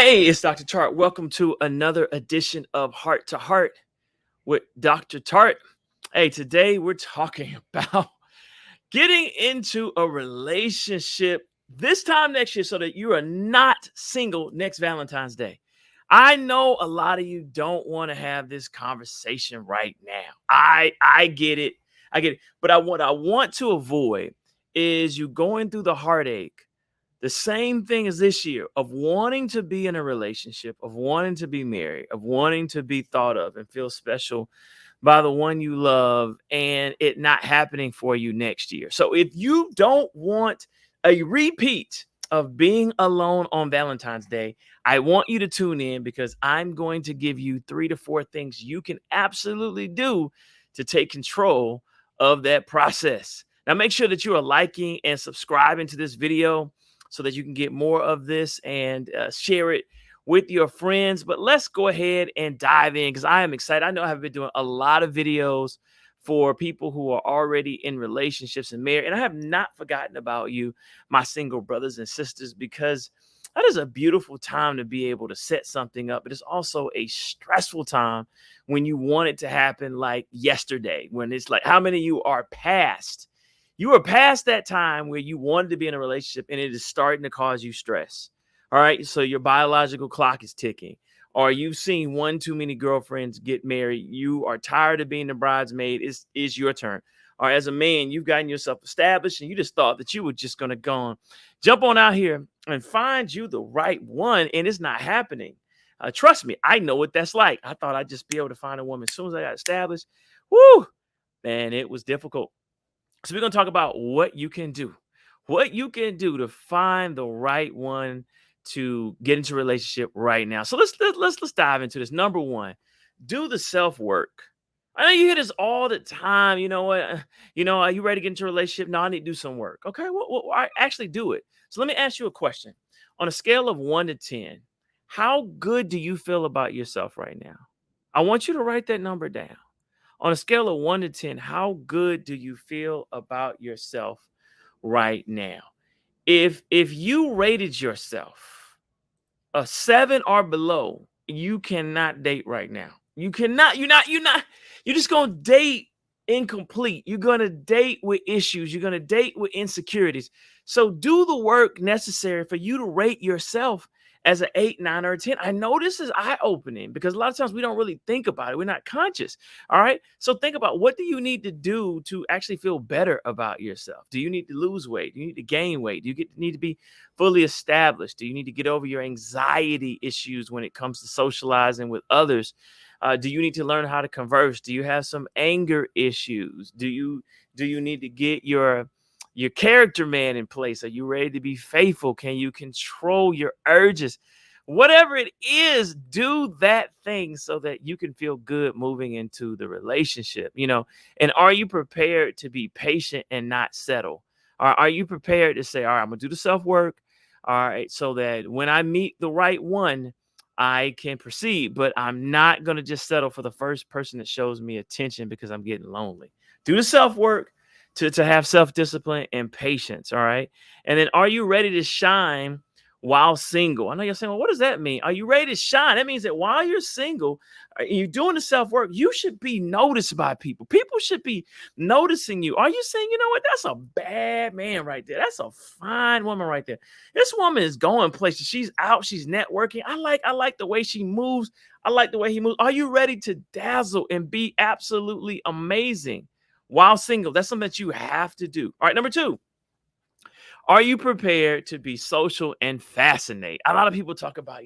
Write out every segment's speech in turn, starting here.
Hey, it's Dr. Tartt. Welcome to another edition of Heart to Heart with Dr. Tartt. Hey, today we're talking about getting into a relationship this time next year so that you are not single next Valentine's Day. I know a lot of you don't want to have this conversation right now. I get it. I get it. But what I want to avoid is you going through the heartache, the same thing as this year, of wanting to be in a relationship, of wanting to be married, of wanting to be thought of and feel special by the one you love, and it not happening for you next year. So if you don't want a repeat of being alone on Valentine's Day, I want you to tune in because I'm going to give you 3 to 4 things you can absolutely do to take control of that process. Now, make sure that you are liking and subscribing to this video so that you can get more of this and share it with your friends. But let's go ahead and dive in because I am excited. I know I have been doing a lot of videos for people who are already in relationships and married. And I have not forgotten about you, my single brothers and sisters, because that is a beautiful time to be able to set something up. But it's also a stressful time when you want it to happen like yesterday, when it's like, how many of you are past? You are past that time where you wanted to be in a relationship and it is starting to cause you stress. All right. So your biological clock is ticking, or you've seen one too many girlfriends get married. You are tired of being the bridesmaid. Is your turn. Or as a man, you've gotten yourself established and you just thought that you were just going to go on, jump on out here and find you the right one. And it's not happening. Trust me, I know what that's like. I thought I'd just be able to find a woman as soon as I got established. Woo, man, it was difficult. So we're going to talk about what you can do to find the right one to get into a relationship right now. So let's dive into this. Number one, do the self work. I know you hear this all the time. You know what? Are you ready to get into a relationship? No, I need to do some work. Okay, well, I actually do it. So let me ask you a question. On a scale of 1 to 10, how good do you feel about yourself right now? I want you to write that number down. On a scale of 1 to 10, how good do you feel about yourself right now? If you rated yourself a 7 or below, you cannot date right now. You cannot, you're just gonna date incomplete. You're gonna date with issues, you're gonna date with insecurities. So do the work necessary for you to rate yourself as an 8, 9, or a 10. I know this is eye-opening because a lot of times we don't really think about it. We're not conscious. All right. So think about, what do you need to do to actually feel better about yourself? Do you need to lose weight? Do you need to gain weight? Do you need to be fully established? Do you need to get over your anxiety issues when it comes to socializing with others? Do you need to learn how to converse? Do you have some anger issues? Do you need to get your character man in place? Are you ready to be faithful? Can you control your urges? Whatever it is, do that thing so that you can feel good moving into the relationship, and are you prepared to be patient and not settle? Or are you prepared to say, all right, I'm gonna do the self-work, all right, so that when I meet the right one, I can proceed, but I'm not going to just settle for the first person that shows me attention because I'm getting lonely. Do the self-work to have self-discipline and patience, all right? And then, are you ready to shine while single? I know you're saying, well, what does that mean? Are you ready to shine? That means that while you're single, you're doing the self-work, you should be noticed by people. People should be noticing you. Are you saying, you know what, that's a bad man right there. That's a fine woman right there. This woman is going places. She's out. She's networking. I like the way she moves. I like the way he moves. Are you ready to dazzle and be absolutely amazing while single? That's something that you have to do. All right, number 2. Are you prepared to be social and fascinate? A lot of people talk about,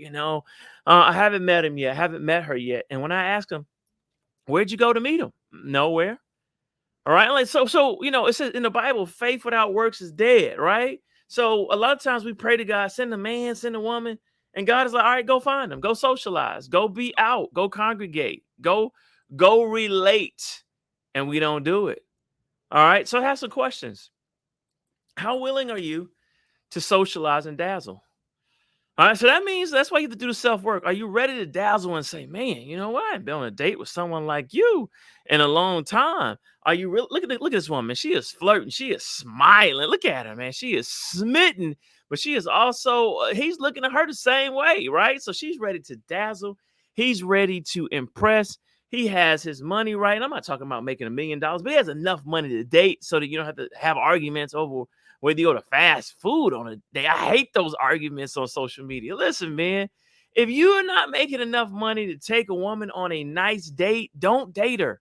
I haven't met him yet. I haven't met her yet. And when I ask them, where'd you go to meet him? Nowhere. All right. Like, so, it says in the Bible, faith without works is dead. Right. So a lot of times we pray to God, send a man, send a woman. And God is like, all right, go find them, go socialize, go be out, go congregate, go relate. And we don't do it. All right. So I have some questions. How willing are you to socialize and dazzle? All right, so that means that's why you have to do the self-work. Are you ready to dazzle and say, man, you know what? I haven't been on a date with someone like you in a long time. Are you really? Look at this woman. She is flirting. She is smiling. Look at her, man. She is smitten but she is also, he's looking at her the same way, right? So she's ready to dazzle. He's ready to impress. He has his money right. And I'm not talking about making $1 million, but he has enough money to date so that you don't have to have arguments over whether you go to fast food on a day. I hate those arguments on social media. Listen, man, if you are not making enough money to take a woman on a nice date, don't date her.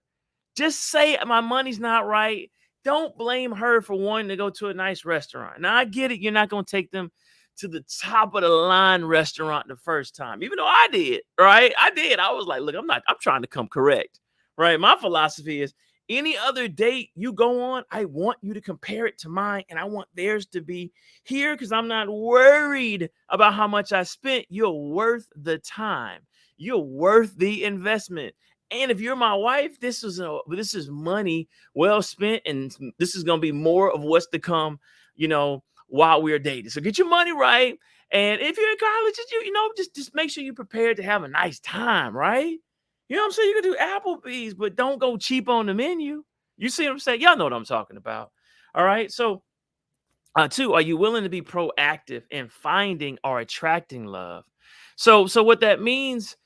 Just say my money's not right. Don't blame her for wanting to go to a nice restaurant. Now I get it. You're not going to take them to the top of the line restaurant the first time, even though I did, right? I did. I was like, look, I'm trying to come correct, right? My philosophy is any other date you go on, I want you to compare it to mine and I want theirs to be here because I'm not worried about how much I spent. You're worth the time. You're worth the investment. And if you're my wife, this is money well spent, and this is gonna be more of what's to come, while we're dating. So get your money right. And if you're in college, just make sure you're prepared to have a nice time, right? You know what I'm saying? You can do Applebee's, but don't go cheap on the menu. You see what I'm saying? Y'all know what I'm talking about. All right. So two, are you willing to be proactive in finding or attracting love? So what that means,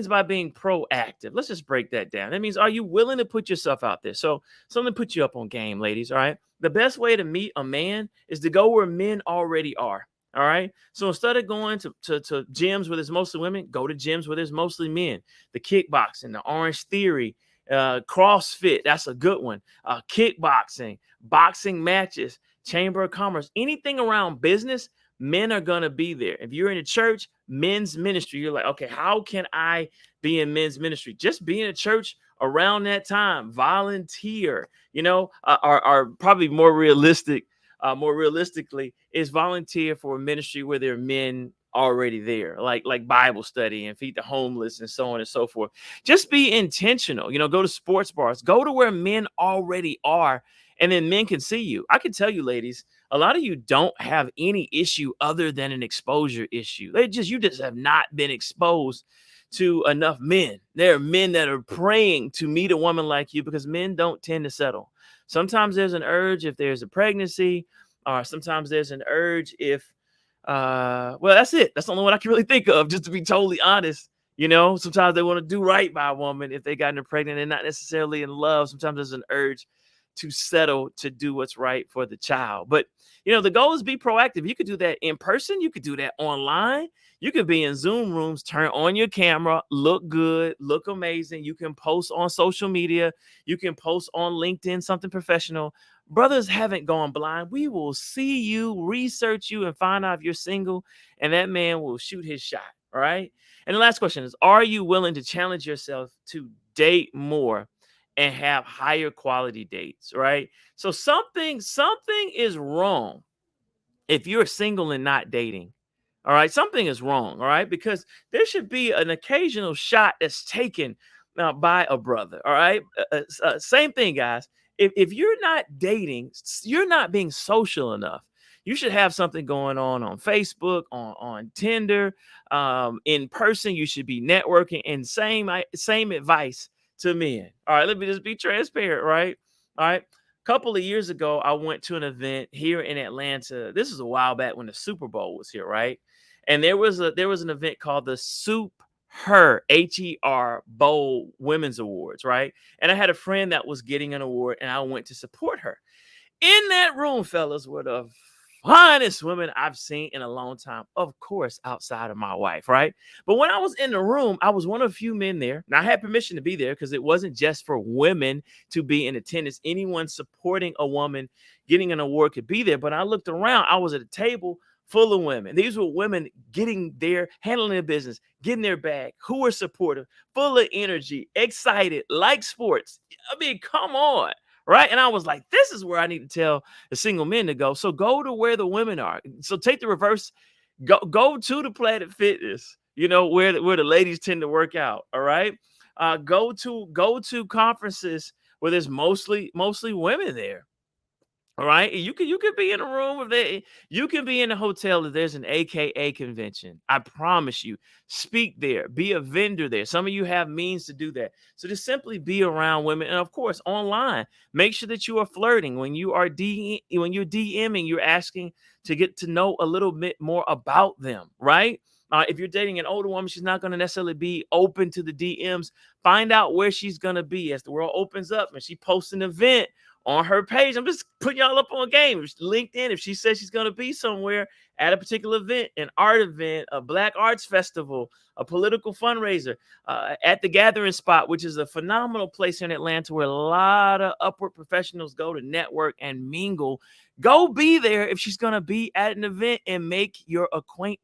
by being proactive, let's just break that down. That means, are you willing to put yourself out there? So something to put you up on game, ladies. All right. The best way to meet a man is to go where men already are. All right. So instead of going to gyms where there's mostly women, go to gyms where there's mostly men. The kickboxing, the Orange Theory, CrossFit, that's a good one. Kickboxing, boxing matches, Chamber of Commerce, anything around business, men are going to be there. If you're in a church, men's ministry, you're like, okay, how can I be in men's ministry? Just be in a church around that time, volunteer, are probably more realistically is volunteer for a ministry where there are men already there, like Bible study and feed the homeless and so on and so forth. Just be intentional, go to sports bars, go to where men already are, and then men can see you. I can tell you, ladies, a lot of you don't have any issue other than an exposure issue. You just have not been exposed to enough men. There are men that are praying to meet a woman like you because men don't tend to settle. Sometimes there's an urge if there's a pregnancy, or sometimes there's an urge if, well, that's it. That's the only one I can really think of, just to be totally honest. Sometimes they want to do right by a woman if they gotten her pregnant and not necessarily in love. Sometimes there's an urge to settle to do what's right for the child. But, the goal is be proactive. You could do that in person. You could do that online. You could be in Zoom rooms, turn on your camera, look good, look amazing. You can post on social media. You can post on LinkedIn, something professional. Brothers haven't gone blind. We will see you, research you, and find out if you're single, and that man will shoot his shot. All right. And the last question is, are you willing to challenge yourself to date more and have higher quality dates, right? So something is wrong if you're single and not dating. All right, something is wrong. All right, because there should be an occasional shot that's taken by a brother. All right, same thing, guys. If you're not dating, you're not being social enough. You should have something going on Facebook, on Tinder, in person. You should be networking. And same advice to men. All right, let me just be transparent, right? All right. A couple of years ago, I went to an event here in Atlanta. This is a while back when the Super Bowl was here, right? And there was an event called the Her Bowl Women's Awards, right? And I had a friend that was getting an award, and I went to support her. In that room, fellas, were the finest women I've seen in a long time, of course, outside of my wife, right? But when I was in the room, I was one of a few men there. Now, I had permission to be there because it wasn't just for women to be in attendance. Anyone supporting a woman getting an award could be there. But I looked around, I was at a table full of women. These were women getting there, handling their business, getting their bag, who were supportive, full of energy, excited, like sports. I mean, come on. Right. And I was like, this is where I need to tell the single men to go. So go to where the women are. So take the reverse, go to the Planet Fitness, where the ladies tend to work out. All right. Go to conferences where there's mostly women there. All right. You could be in a room if you can be in a hotel if there's an AKA convention. I promise you. Speak there. Be a vendor there. Some of you have means to do that. So just simply be around women. And of course, online. Make sure that you are flirting. When you're DMing, you're asking to get to know a little bit more about them, right? If you're dating an older woman, she's not going to necessarily be open to the DMs. Find out where she's going to be as the world opens up and she posts an event on her page. I'm just putting y'all up on game. LinkedIn, if she says she's going to be somewhere at a particular event, an art event, a Black Arts Festival, a political fundraiser, at the Gathering Spot, which is a phenomenal place in Atlanta where a lot of upward professionals go to network and mingle. Go be there if she's going to be at an event and make your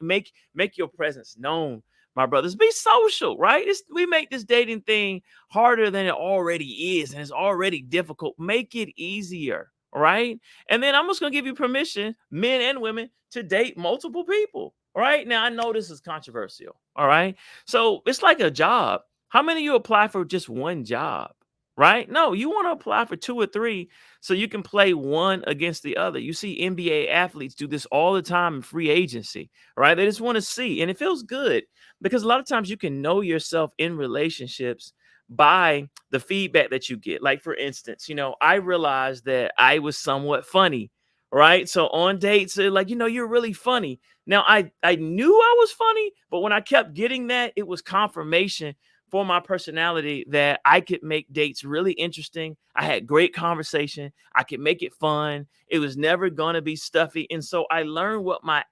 make your presence known. My brothers, be social, right? We make this dating thing harder than it already is, and it's already difficult. Make it easier, right? And then I'm just gonna give you permission, men and women, to date multiple people. All right. Now I know this is controversial. All right. So it's like a job. How many of you apply for just one job? Right? No, you want to apply for two or three so you can play one against the other. You see NBA athletes do this all the time in free agency, right? They just want to see, and it feels good because a lot of times you can know yourself in relationships by the feedback that you get. Like, for instance, I realized that I was somewhat funny, right? So on dates, they're like, you're really funny. Now, I knew I was funny, but when I kept getting that, it was confirmation for my personality that I could make dates really interesting. I had great conversation. I could make it fun. It was never going to be stuffy. And so I learned what my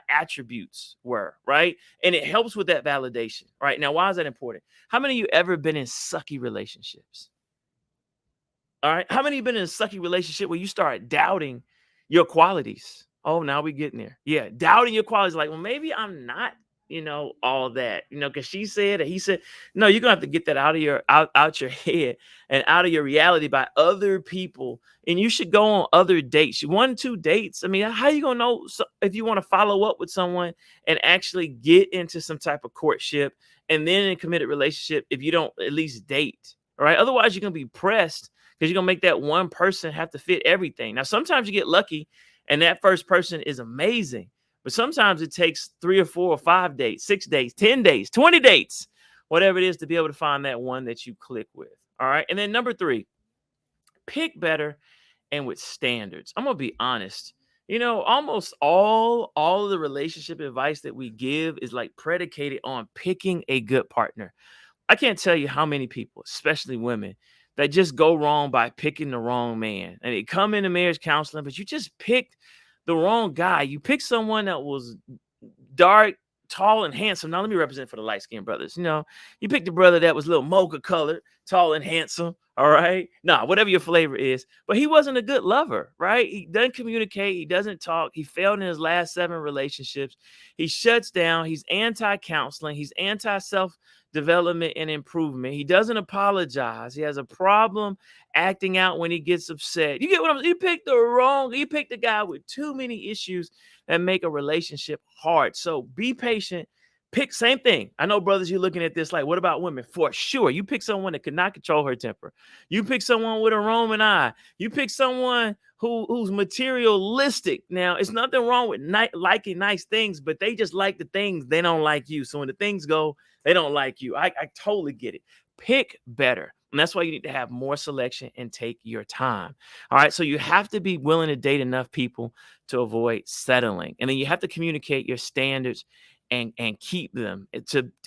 attributes were, right? And it helps with that validation, right? Now, why is that important? How many of you ever been in sucky relationships? All right. How many of you been in a sucky relationship where you start doubting your qualities? Oh, now we getting there. Yeah. Doubting your qualities. Like, well, maybe I'm not, all that, because she said or he said, no, you're gonna have to get that out your head and out of your reality by other people. And you should go on other dates. 1, 2 dates. I mean, how you gonna know if you want to follow up with someone and actually get into some type of courtship and then in a committed relationship if you don't at least date? All right. Otherwise, you're gonna be pressed because you're gonna make that one person have to fit everything. Now, sometimes you get lucky and that first person is amazing, but sometimes it takes 3 or 4 or 5 dates, 6 days, 10 days, 20 dates, whatever it is, to be able to find that one that you click with. All right. And then number 3, pick better and with standards. I'm gonna be honest. Almost all of the relationship advice that we give is like predicated on picking a good partner. I can't tell you how many people, especially women, that just go wrong by picking the wrong man. And they come into marriage counseling, but you just picked the wrong guy. You picked someone that was dark, tall, and handsome. Now, let me represent for the light skinned brothers. You picked a brother that was a little mocha colored, tall, and handsome. All right. Nah, whatever your flavor is. But he wasn't a good lover, right? He doesn't communicate. He doesn't talk. He failed in his last 7 relationships. He shuts down. He's anti counseling. He's anti self development and improvement. He doesn't apologize. He has a problem acting out when he gets upset. You get what I'm saying? You picked the guy with too many issues that make a relationship hard. So be patient. Pick same thing. I know, brothers, you're looking at this like, what about women? For sure. You pick someone that cannot control her temper. You pick someone with a Roman eye. You pick someone who's materialistic. Now, it's nothing wrong with liking nice things, but they just like the things. They don't like you. So when the things go, they don't like you. I totally get it. Pick better. And that's why you need to have more selection and take your time. All right. So you have to be willing to date enough people to avoid settling. And then you have to communicate your standards and keep them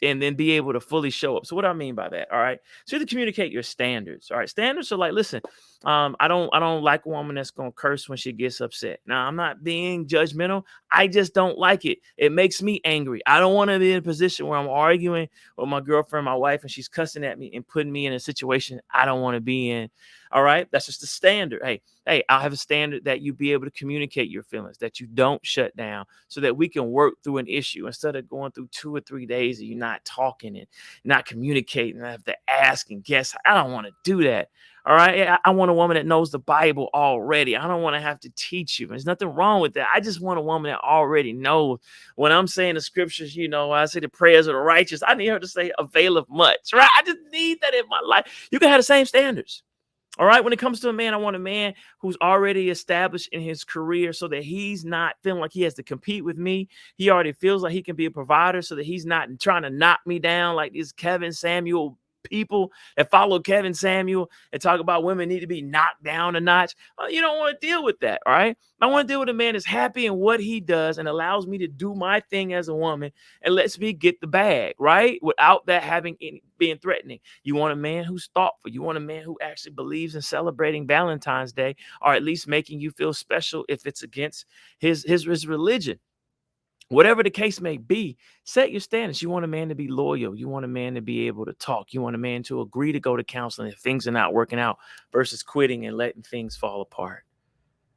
and then be able to fully show up. So what do I mean by that? All right. So you have to communicate your standards. All right. Standards are like, listen, I don't like a woman that's gonna curse when she gets upset. Now, I'm not being judgmental. I just don't like it. It makes me angry. I don't want to be in a position where I'm arguing with my girlfriend, my wife, and she's cussing at me and putting me in a situation I don't want to be in. All right. That's just the standard. Hey, I'll have a standard that you be able to communicate your feelings, that you don't shut down so that we can work through an issue instead of going through 2 or 3 days of you not talking and not communicating. I have to ask and guess. I don't want to do that. All right. I want a woman that knows the Bible already. I don't want to have to teach you. There's nothing wrong with that. I just want a woman that already knows when I'm saying the scriptures, I say the prayers of the righteous. I need her to say availeth much, right? I just need that in my life. You can have the same standards. All right. When it comes to a man, I want a man who's already established in his career so that he's not feeling like he has to compete with me. He already feels like he can be a provider so that he's not trying to knock me down like these Kevin Samuel people that follow Kevin Samuel and talk about women need to be knocked down a notch. You don't want to deal with that. All right. I want to deal with a man that's happy in what he does and allows me to do my thing as a woman and lets me get the bag, right? Without that having any being threatening. You want a man who's thoughtful. You want a man who actually believes in celebrating Valentine's Day, or at least making you feel special if it's against his religion. Whatever the case may be, set your standards. You want a man to be loyal. You want a man to be able to talk. You want a man to agree to go to counseling if things are not working out versus quitting and letting things fall apart.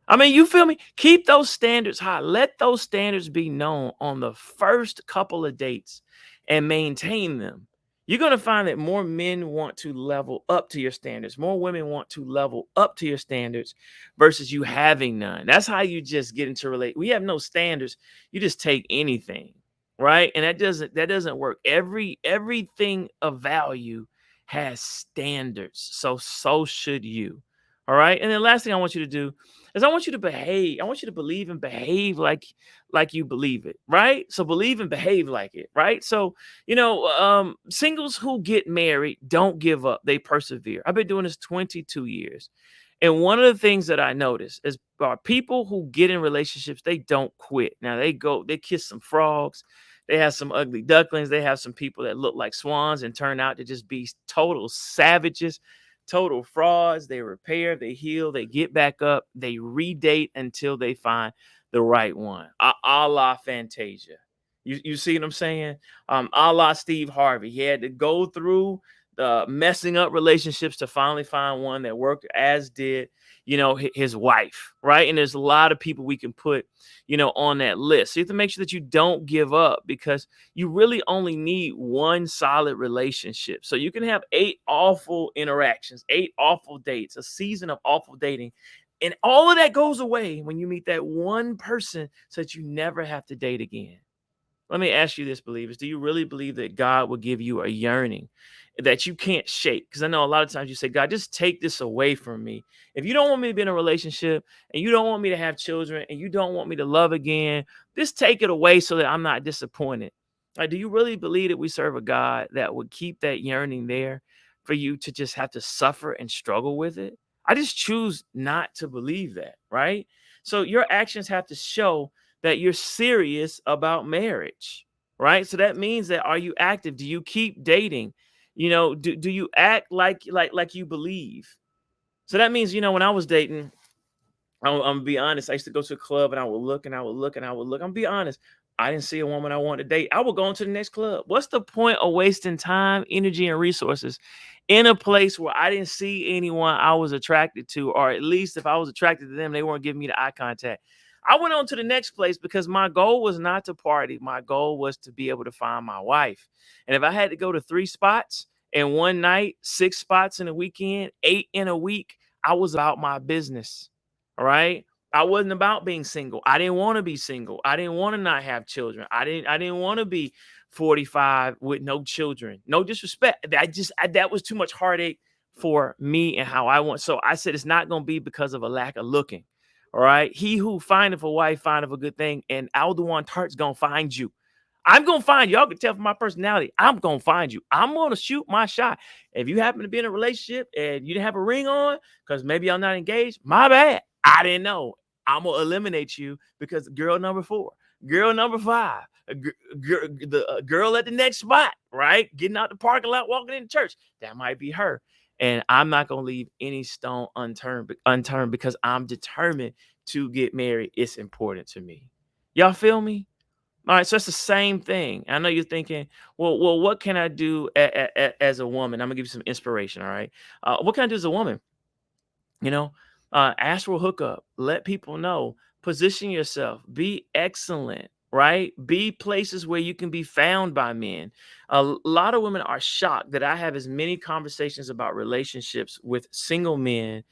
I mean, you feel me? Keep those standards high. Let those standards be known on the first couple of dates and maintain them. You're going to find that more men want to level up to your standards. More women want to level up to your standards versus you having none. That's how you just get into relate. We have no standards. You just take anything, right? And that doesn't work. Everything of value has standards. So should you. All right. And then last thing I want you to do is I want you to behave. I want you to believe and behave like you believe it. Right. So believe and behave like it. Right. So, singles who get married don't give up. They persevere. I've been doing this 22 years. And one of the things that I notice is people who get in relationships, they don't quit. Now they kiss some frogs. They have some ugly ducklings. They have some people that look like swans and turn out to just be total savages, total frauds. They repair, they heal, they get back up, they redate until they find the right one. A la Fantasia. You see what I'm saying? A la Steve Harvey. He had to go through the messing up relationships to finally find one that worked, as did, his wife, right? And there's a lot of people we can put, on that list. So you have to make sure that you don't give up, because you really only need one solid relationship. So you can have 8 awful interactions, 8 awful dates, a season of awful dating. And all of that goes away when you meet that one person so that you never have to date again. Let me ask you this, believers. Do you really believe that God will give you a yearning that you can't shake? Because I know a lot of times you say, God, just take this away from me. If you don't want me to be in a relationship and you don't want me to have children and you don't want me to love again, just take it away so that I'm not disappointed. Like, do you really believe that we serve a God that would keep that yearning there for you to just have to suffer and struggle with it? I just choose not to believe that, right? So your actions have to show that you're serious about marriage, right? So that means that, are you active? Do you keep dating? Do you act like you believe? So that means, when I was dating, I'm gonna be honest. I used to go to a club and I would look and I would look and I would look. I'm gonna be honest. I didn't see a woman I wanted to date. I would go on to the next club. What's the point of wasting time, energy, and resources in a place where I didn't see anyone I was attracted to, or at least if I was attracted to them, they weren't giving me the eye contact. I went on to the next place because my goal was not to party. My goal was to be able to find my wife. And if I had to go to 3 spots in one night, 6 spots in a weekend, 8 in a week, I was about my business. All right. I wasn't about being single. I didn't want to be single. I didn't want to not have children. I didn't want to be 45 with no children. No disrespect. That was too much heartache for me and how I want. So I said it's not going to be because of a lack of looking. All right. He who findeth a wife findeth a good thing. And Alduan Tartt's going to find you. I'm going to find you. Y'all can tell from my personality. I'm going to find you. I'm going to shoot my shot. If you happen to be in a relationship and you didn't have a ring on because maybe y'all not engaged, my bad. I didn't know. I'm going to eliminate you because girl number 4, girl number 5, the girl at the next spot, right? Getting out the parking lot, walking into church. That might be her. And I'm not going to leave any stone unturned because I'm determined to get married. It's important to me. Y'all feel me? All right, so it's the same thing. I know you're thinking, well, what can I do as a woman? I'm gonna give you some inspiration. All right, what can I do as a woman? You know, ask for a hookup. Let people know. Position yourself. Be excellent. Right? Be places where you can be found by men. A lot of women are shocked that I have as many conversations about relationships with single men,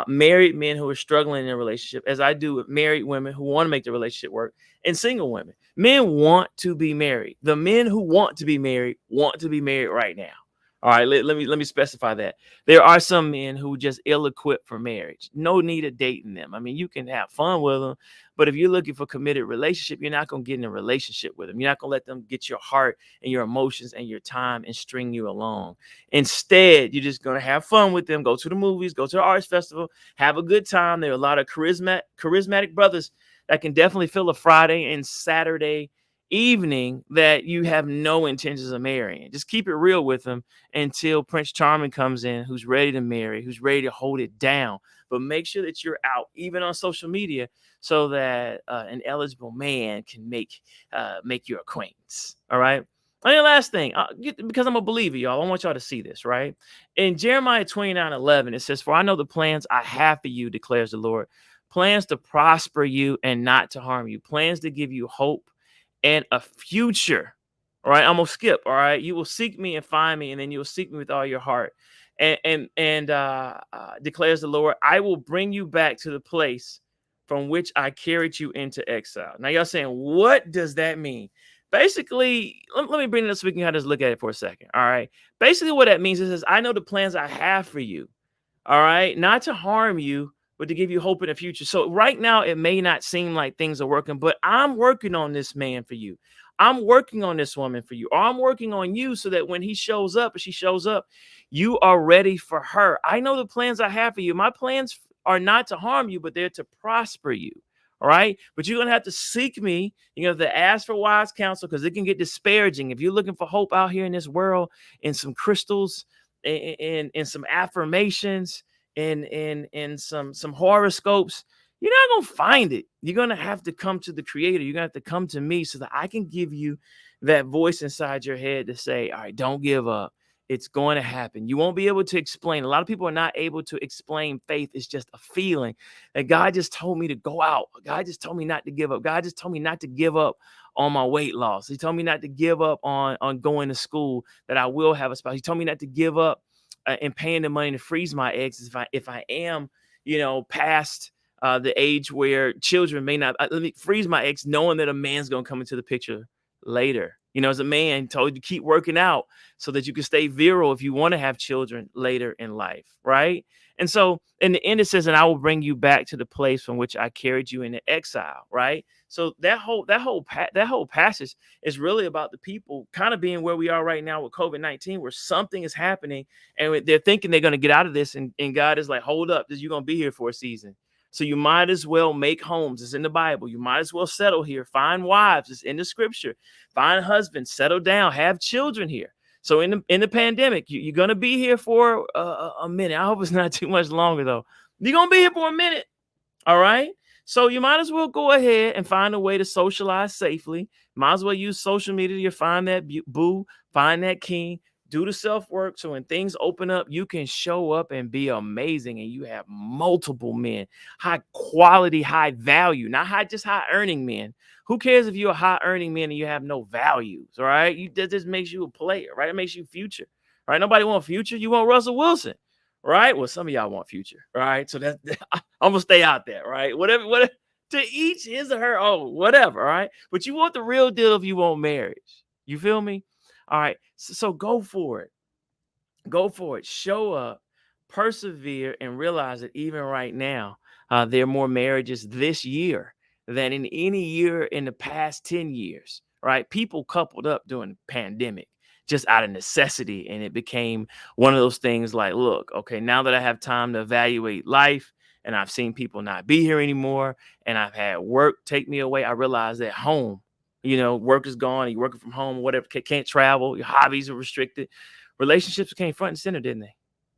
married men who are struggling in a relationship, as I do with married women who want to make the relationship work, and single women. Men want to be married. The men who want to be married right now. All right, let me specify that. There are some men who just ill-equipped for marriage. No need of dating them. I mean, you can have fun with them, but if you're looking for committed relationship, you're not gonna get in a relationship with them. You're not gonna let them get your heart and your emotions and your time and string you along. Instead, you're just gonna have fun with them. Go to the movies, go to the arts festival, have a good time. There are a lot of charismatic brothers that can definitely fill a Friday and Saturday evening that you have no intentions of marrying. Just keep it real with them until Prince Charming comes in, who's ready to marry, who's ready to hold it down. But make sure that you're out, even on social media, so that an eligible man can make your acquaintance. All right. And the last thing, because I'm a believer, y'all, I want y'all to see this, right? In Jeremiah 29:11, it says, "For I know the plans I have for you, declares the Lord, plans to prosper you and not to harm you, plans to give you hope and a future." All right, I'm gonna skip. All right, you will seek me and find me, and then you will seek me with all your heart. And declares the Lord, I will bring you back to the place from which I carried you into exile. Now, y'all saying, what does that mean? Basically, let me bring it up so we can kind of just look at it for a second. All right. Basically, what that means is I know the plans I have for you. All right. Not to harm you, but to give you hope in the future. So right now, it may not seem like things are working, but I'm working on this man for you. I'm working on this woman for you, or I'm working on you so that when he shows up or she shows up, you are ready for her. I know the plans I have for you. My plans are not to harm you, but they're to prosper you. All right. But you're going to have to seek me. You're going to have to ask for wise counsel because it can get disparaging. If you're looking for hope out here in this world and some crystals and some affirmations and some horoscopes, you're not gonna find it. You're gonna have to come to the creator. You're gonna have to come to me so that I can give you that voice inside your head to say, all right, don't give up. It's going to happen. You won't be able to explain. A lot of people are not able to explain faith. It's just a feeling that God just told me to go out. God just told me not to give up. God just told me not to give up on my weight loss. He told me not to give up on going to school, that I will have a spouse. He told me not to give up and paying the money to freeze my eggs if I am, past the age where children may not. Let me freeze my eggs, knowing that a man's gonna come into the picture later. As a man, told you keep working out so that you can stay virile if you want to have children later in life, right? And so in the end, it says, "And I will bring you back to the place from which I carried you into exile," right? So that whole passage is really about the people kind of being where we are right now with COVID-19, where something is happening and they're thinking they're going to get out of this. And God is like, hold up, you're going to be here for a season. So you might as well make homes. It's in the Bible. You might as well settle here. Find wives. It's in the scripture. Find husbands. Settle down. Have children here. So in the pandemic, you're going to be here for a minute. I hope it's not too much longer, though. You're going to be here for a minute. All right. So you might as well go ahead and find a way to socialize safely. Might as well use social media to find that boo, find that king, do the self work. So when things open up, you can show up and be amazing. And you have multiple men, high quality, high value, not just high earning men. Who cares if you're a high earning man and you have no values? All right. That just makes you a player, right? It makes you future. All right. Nobody want future. You want Russell Wilson. Right. Well, some of y'all want future. Right. So I'm gonna stay out there. Right. Whatever. To each his or her own. Whatever. All right. But you want the real deal if you want marriage. You feel me? All right. So go for it. Go for it. Show up, persevere, and realize that even right now, there are more marriages this year than in any year in the past 10 years, right? People coupled up during the pandemic just out of necessity. And it became one of those things like, look, okay, now that I have time to evaluate life and I've seen people not be here anymore and I've had work take me away, I realized that home, work is gone, you're working from home, whatever, can't travel, your hobbies are restricted. Relationships came front and center, didn't they?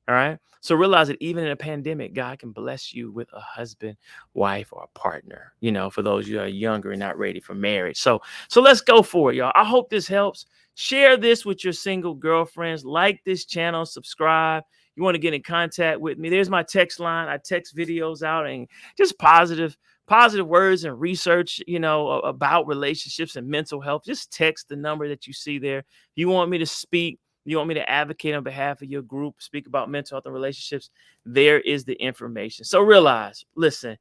All right. So realize that even in a pandemic, God can bless you with a husband, wife, or a partner, for those you are younger and not ready for marriage. So let's go for it, y'all. I hope this helps. Share this with your single girlfriends. Like this channel, subscribe. You want to get in contact with me? There's my text line. I text videos out and just positive words and research, about relationships and mental health. Just text the number that you see there. If you want me to speak, you want me to advocate on behalf of your group, speak about mental health and relationships, there is the information. So realize, listen,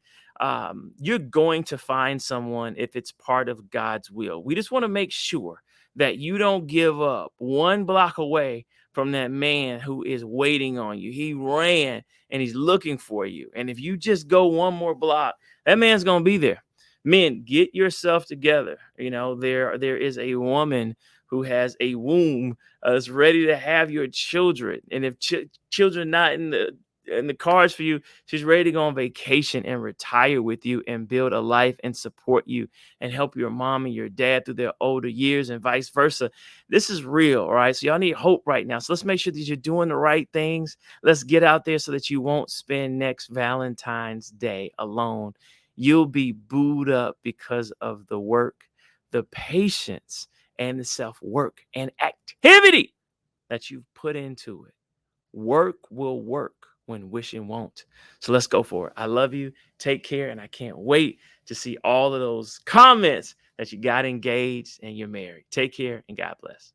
you're going to find someone if it's part of God's will. We just want to make sure that you don't give up one block away from that man who is waiting on you. He ran and he's looking for you. And if you just go one more block, that man's going to be there. Men, get yourself together. There is a woman who has a womb is ready to have your children. And if children not in the cards for you, she's ready to go on vacation and retire with you and build a life and support you and help your mom and your dad through their older years and vice versa. This is real, all right? So y'all need hope right now. So let's make sure that you're doing the right things. Let's get out there so that you won't spend next Valentine's Day alone. You'll be booed up because of the work, the patience, and the self-work and activity that you've put into it. Work will work when wishing won't. So let's go for it. I love you. Take care. And I can't wait to see all of those comments that you got engaged and you're married. Take care and God bless.